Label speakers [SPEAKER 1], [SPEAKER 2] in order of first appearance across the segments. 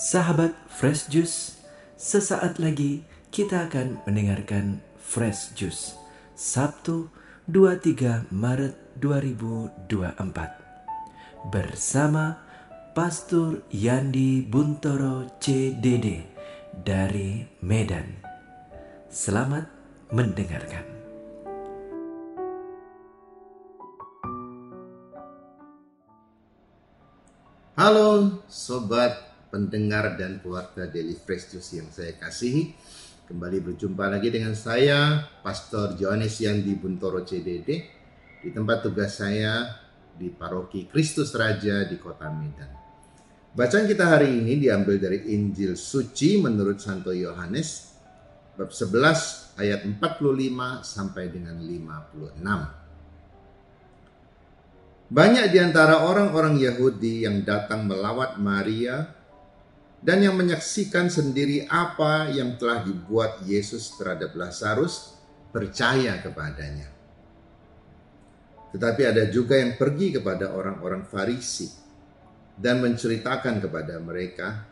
[SPEAKER 1] Sahabat Fresh Juice, sesaat lagi kita akan mendengarkan Fresh Juice Sabtu 23 Maret 2024 bersama Pastor Yandi Buntoro CDD dari Medan. Selamat mendengarkan.
[SPEAKER 2] Halo sobat pendengar dan keluarga Daily Fresh Juice yang saya kasihi. Kembali berjumpa lagi dengan saya, Pastor Johannes Yandi Buntoro CDD, di tempat tugas saya di Paroki Kristus Raja di Kota Medan. Bacaan kita hari ini diambil dari Injil Suci menurut Santo Yohanes, bab 11 ayat 45 sampai dengan 56. Banyak di antara orang-orang Yahudi yang datang melawat Maria dan yang menyaksikan sendiri apa yang telah dibuat Yesus terhadap Lazarus percaya kepadanya. Tetapi ada juga yang pergi kepada orang-orang Farisi dan menceritakan kepada mereka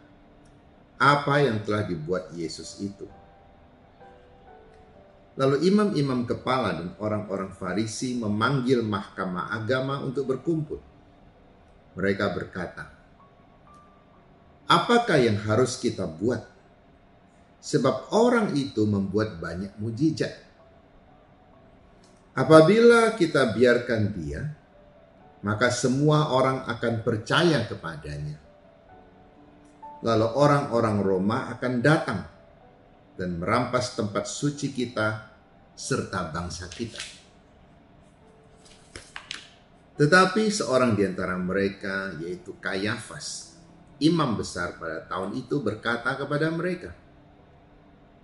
[SPEAKER 2] apa yang telah dibuat Yesus itu. Lalu imam-imam kepala dan orang-orang Farisi memanggil mahkamah agama untuk berkumpul. Mereka berkata, "Apakah yang harus kita buat? Sebab orang itu membuat banyak mujizat. Apabila kita biarkan dia, maka semua orang akan percaya kepadanya. Lalu orang-orang Roma akan datang dan merampas tempat suci kita serta bangsa kita." Tetapi seorang di antara mereka, yaitu Kayafas, imam besar pada tahun itu, berkata kepada mereka,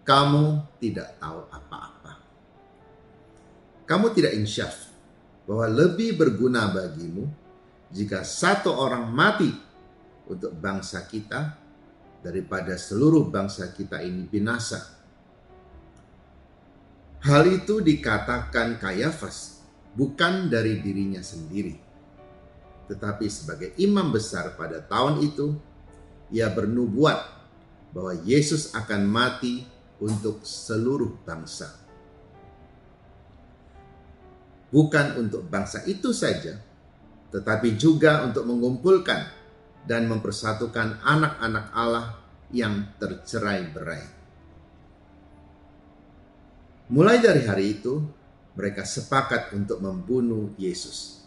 [SPEAKER 2] "Kamu tidak tahu apa-apa. Kamu tidak insyaf bahwa lebih berguna bagimu jika satu orang mati untuk bangsa kita daripada seluruh bangsa kita ini binasa." Hal itu dikatakan Kayafas bukan dari dirinya sendiri, tetapi sebagai imam besar pada tahun itu, ia bernubuat bahwa Yesus akan mati untuk seluruh bangsa. Bukan untuk bangsa itu saja, tetapi juga untuk mengumpulkan dan mempersatukan anak-anak Allah yang tercerai-berai. Mulai dari hari itu, mereka sepakat untuk membunuh Yesus.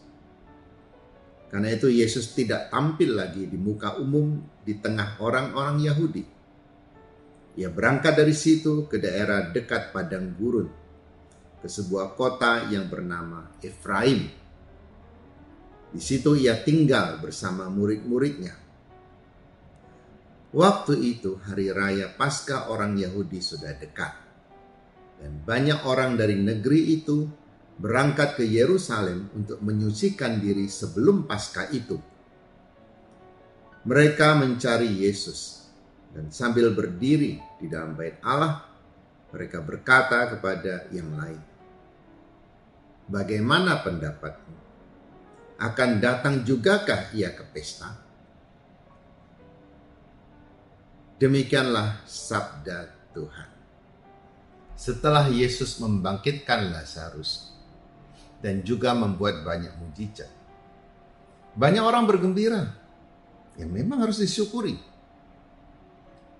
[SPEAKER 2] Karena itu Yesus tidak tampil lagi di muka umum di tengah orang-orang Yahudi. Ia berangkat dari situ ke daerah dekat padang gurun, ke sebuah kota yang bernama Efraim. Di situ ia tinggal bersama murid-muridnya. Waktu itu hari raya Paskah orang Yahudi sudah dekat. Dan banyak orang dari negeri itu berangkat ke Yerusalem untuk menyucikan diri sebelum Paskah itu. Mereka mencari Yesus, dan sambil berdiri di dalam bait Allah, mereka berkata kepada yang lain, "Bagaimana pendapatmu? Akan datang jugakah ia ke pesta?" Demikianlah sabda Tuhan. Setelah Yesus membangkitkan Lazarus dan juga membuat banyak mujizat, banyak orang bergembira. Ya memang harus disyukuri.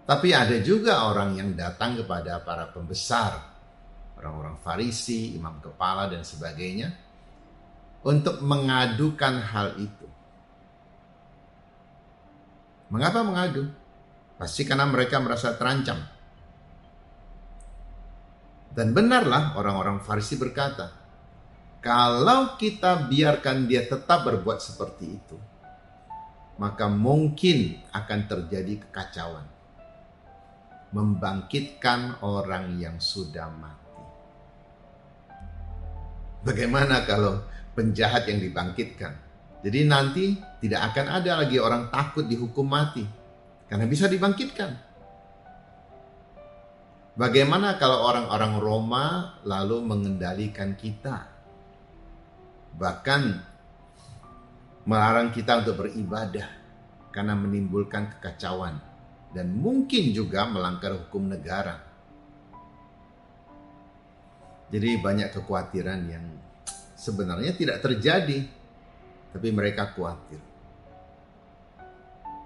[SPEAKER 2] Tapi ada juga orang yang datang kepada para pembesar, orang-orang Farisi, imam kepala dan sebagainya, untuk mengadukan hal itu. Mengapa mengadu? Pasti karena mereka merasa terancam. Dan benarlah orang-orang Farisi berkata, kalau kita biarkan dia tetap berbuat seperti itu, maka mungkin akan terjadi kekacauan. Membangkitkan orang yang sudah mati. Bagaimana kalau penjahat yang dibangkitkan? Jadi nanti tidak akan ada lagi orang takut dihukum mati, karena bisa dibangkitkan. Bagaimana kalau orang-orang Roma lalu mengendalikan kita? Bahkan melarang kita untuk beribadah karena menimbulkan kekacauan. dan mungkin juga melanggar hukum negara. Jadi banyak kekhawatiran yang sebenarnya tidak terjadi, tapi mereka khawatir.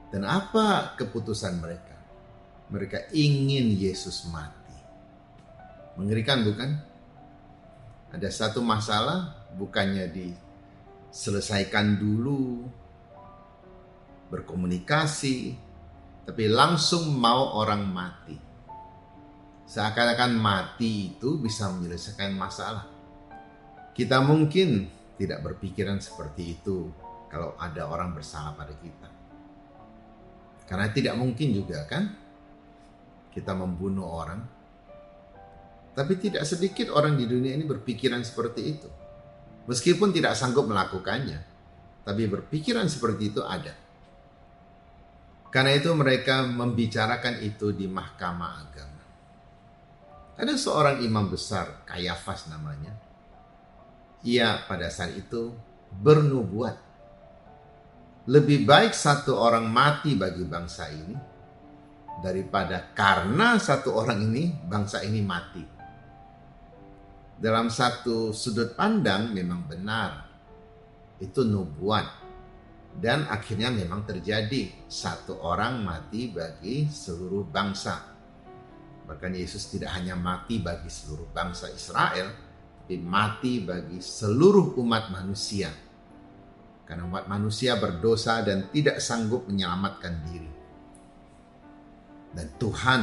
[SPEAKER 2] Dan apa keputusan mereka? Mereka ingin Yesus mati. Mengerikan bukan? Ada satu masalah, bukannya diselesaikan dulu, berkomunikasi, tapi langsung mau orang mati. Seakan-akan mati itu bisa menyelesaikan masalah. Kita mungkin tidak berpikiran seperti itu kalau ada orang bersalah pada kita. Karena tidak mungkin juga kan kita membunuh orang. Tapi tidak sedikit orang di dunia ini berpikiran seperti itu. Meskipun tidak sanggup melakukannya, tapi berpikiran seperti itu ada. Karena itu mereka membicarakan itu di mahkamah agama. Ada seorang imam besar, Kayafas namanya. Ia pada saat itu bernubuat. Lebih baik satu orang mati bagi bangsa ini daripada karena satu orang ini bangsa ini mati. Dalam satu sudut pandang memang benar. Itu nubuat. Dan akhirnya memang terjadi. Satu orang mati bagi seluruh bangsa. Bahkan Yesus tidak hanya mati bagi seluruh bangsa Israel, tapi mati bagi seluruh umat manusia. Karena umat manusia berdosa dan tidak sanggup menyelamatkan diri. Dan Tuhan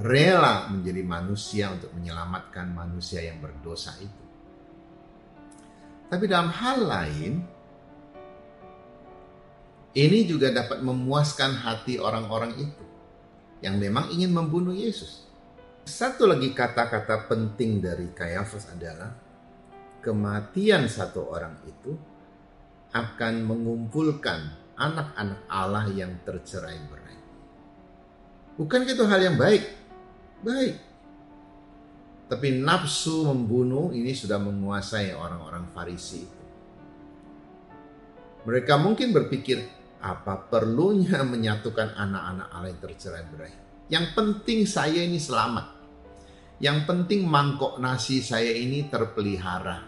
[SPEAKER 2] rela menjadi manusia untuk menyelamatkan manusia yang berdosa itu. Tapi dalam hal lain, ini juga dapat memuaskan hati orang-orang itu yang memang ingin membunuh Yesus. Satu lagi kata-kata penting dari Kayafas adalah kematian satu orang itu akan mengumpulkan anak-anak Allah yang tercerai-berai. Bukankah itu hal yang baik? Baik. Tapi nafsu membunuh ini sudah menguasai orang-orang Farisi itu. Mereka mungkin berpikir, apa perlunya menyatukan anak-anak Allah yang tercerai-berai? Yang penting saya ini selamat. Yang penting mangkok nasi saya ini terpelihara.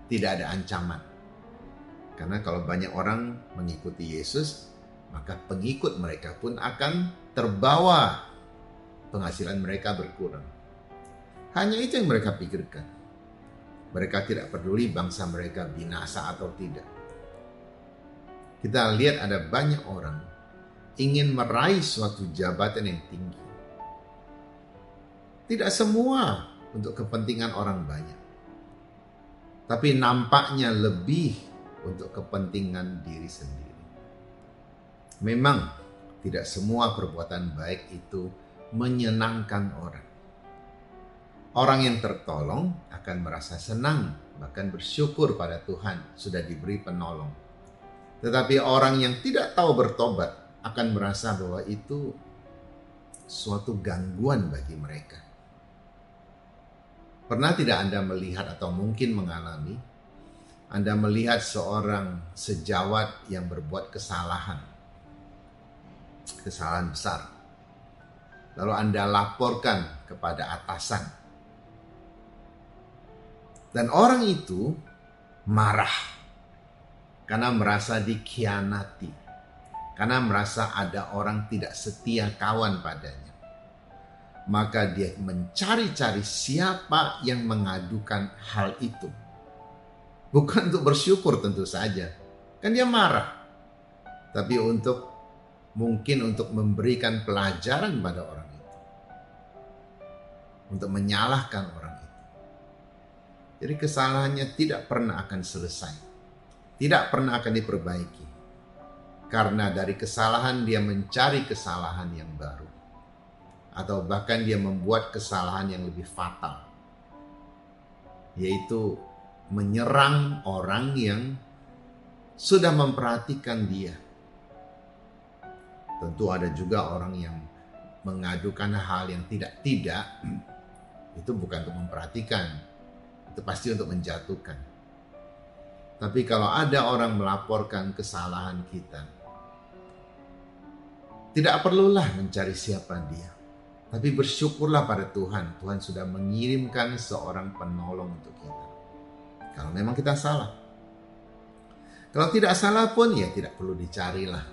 [SPEAKER 2] Tidak ada ancaman. Karena kalau banyak orang mengikuti Yesus, maka pengikut mereka pun akan terbawa. Penghasilan mereka berkurang. Hanya itu yang mereka pikirkan. Mereka tidak peduli bangsa mereka binasa atau tidak. Kita lihat ada banyak orang ingin meraih suatu jabatan yang tinggi. Tidak semua untuk kepentingan orang banyak. Tapi nampaknya lebih untuk kepentingan diri sendiri. Memang tidak semua perbuatan baik itu menyenangkan orang. Orang yang tertolong akan merasa senang, bahkan bersyukur pada Tuhan sudah diberi penolong. Tetapi orang yang tidak tahu bertobat akan merasa bahwa itu suatu gangguan bagi mereka. Pernah tidak Anda melihat atau mungkin mengalami, Anda melihat seorang sejawat yang berbuat kesalahan besar. Lalu Anda laporkan kepada atasan. Dan orang itu marah karena merasa dikhianati. Karena merasa ada orang tidak setia kawan padanya. Maka dia mencari-cari siapa yang mengadukan hal itu. Bukan untuk bersyukur tentu saja. Kan dia marah. Tapi mungkin untuk memberikan pelajaran pada orang itu. Untuk menyalahkan orang itu. Jadi kesalahannya tidak pernah akan selesai. Tidak pernah akan diperbaiki. Karena dari kesalahan dia mencari kesalahan yang baru. Atau bahkan dia membuat kesalahan yang lebih fatal. Yaitu menyerang orang yang sudah memperhatikan dia. Tentu ada juga orang yang mengadukan hal yang tidak-tidak. Itu bukan untuk memperhatikan. Itu pasti untuk menjatuhkan. Tapi kalau ada orang melaporkan kesalahan kita, Tidak perlulah mencari siapa dia. Tapi bersyukurlah pada Tuhan. Tuhan sudah mengirimkan seorang penolong untuk kita. Kalau memang kita salah. Kalau tidak salah pun ya tidak perlu dicarilah.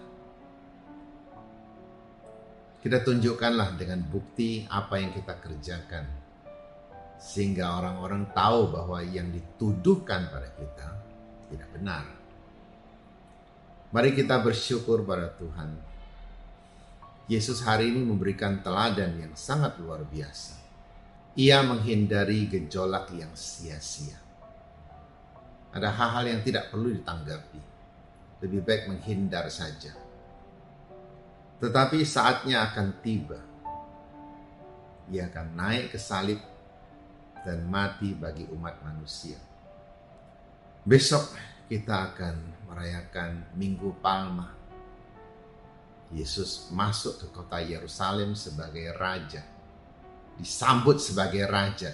[SPEAKER 2] Kita tunjukkanlah dengan bukti apa yang kita kerjakan. Sehingga orang-orang tahu bahwa yang dituduhkan pada kita tidak benar. Mari kita bersyukur pada Tuhan. Yesus hari ini memberikan teladan yang sangat luar biasa. Ia menghindari gejolak yang sia-sia. Ada hal-hal yang tidak perlu ditanggapi. Lebih baik menghindar saja. Tetapi saatnya akan tiba. Ia akan naik ke salib dan mati bagi umat manusia. Besok kita akan merayakan Minggu Palma. Yesus masuk ke kota Yerusalem sebagai raja. Disambut sebagai raja.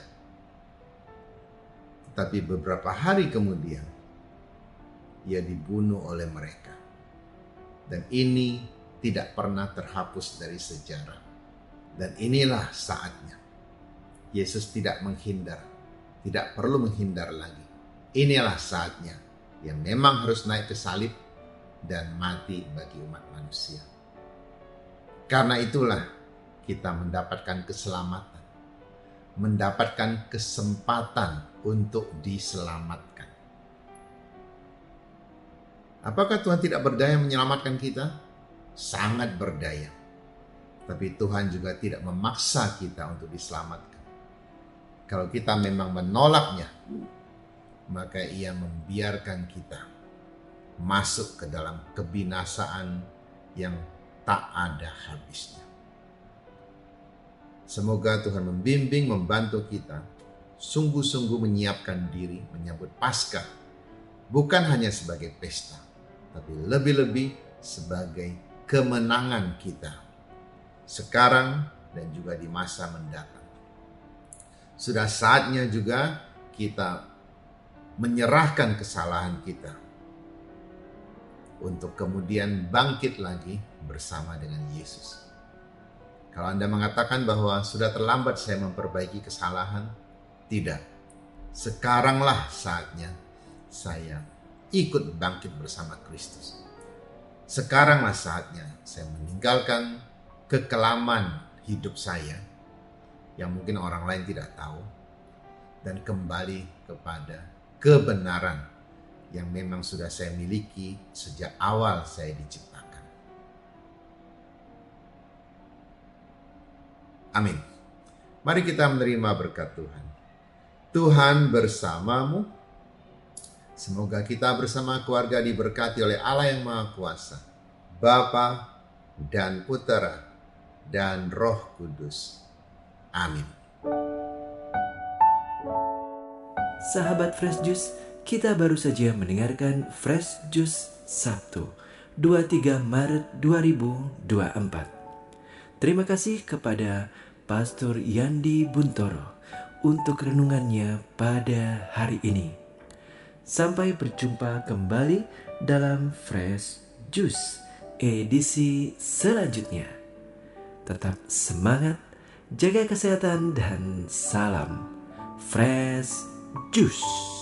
[SPEAKER 2] Tetapi beberapa hari kemudian, ia dibunuh oleh mereka. Dan ini tidak pernah terhapus dari sejarah. Dan inilah saatnya. Yesus tidak menghindar. Tidak perlu menghindar lagi. Inilah saatnya. Yang memang harus naik ke salib dan mati bagi umat manusia. Karena itulah kita mendapatkan keselamatan. Mendapatkan kesempatan untuk diselamatkan. Apakah Tuhan tidak berdaya menyelamatkan kita? Sangat berdaya. Tapi Tuhan juga tidak memaksa kita untuk diselamatkan. Kalau kita memang menolaknya, maka ia membiarkan kita masuk ke dalam kebinasaan yang tak ada habisnya. Semoga Tuhan membimbing, membantu kita sungguh-sungguh menyiapkan diri menyambut Paskah, bukan hanya sebagai pesta, tapi lebih-lebih sebagai kemenangan kita sekarang dan juga di masa mendatang. Sudah saatnya juga kita menyerahkan kesalahan kita untuk kemudian bangkit lagi bersama dengan Yesus. Kalau Anda mengatakan bahwa sudah terlambat saya memperbaiki kesalahan, tidak. Sekaranglah saatnya saya ikut bangkit bersama Kristus. Sekaranglah saatnya saya meninggalkan kekelaman hidup saya yang mungkin orang lain tidak tahu dan kembali kepada kebenaran yang memang sudah saya miliki sejak awal saya diciptakan. Amin. Mari kita menerima berkat Tuhan. Tuhan bersamamu. Semoga kita bersama keluarga diberkati oleh Allah yang Maha Kuasa, Bapa dan Putera dan Roh Kudus. Amin.
[SPEAKER 1] Sahabat Fresh Juice, kita baru saja mendengarkan Fresh Juice Sabtu 23 Maret 2024. Terima kasih kepada Pastor Yandi Buntoro untuk renungannya pada hari ini. Sampai berjumpa kembali dalam Fresh Juice edisi selanjutnya. Tetap semangat, jaga kesehatan dan salam Fresh Juice.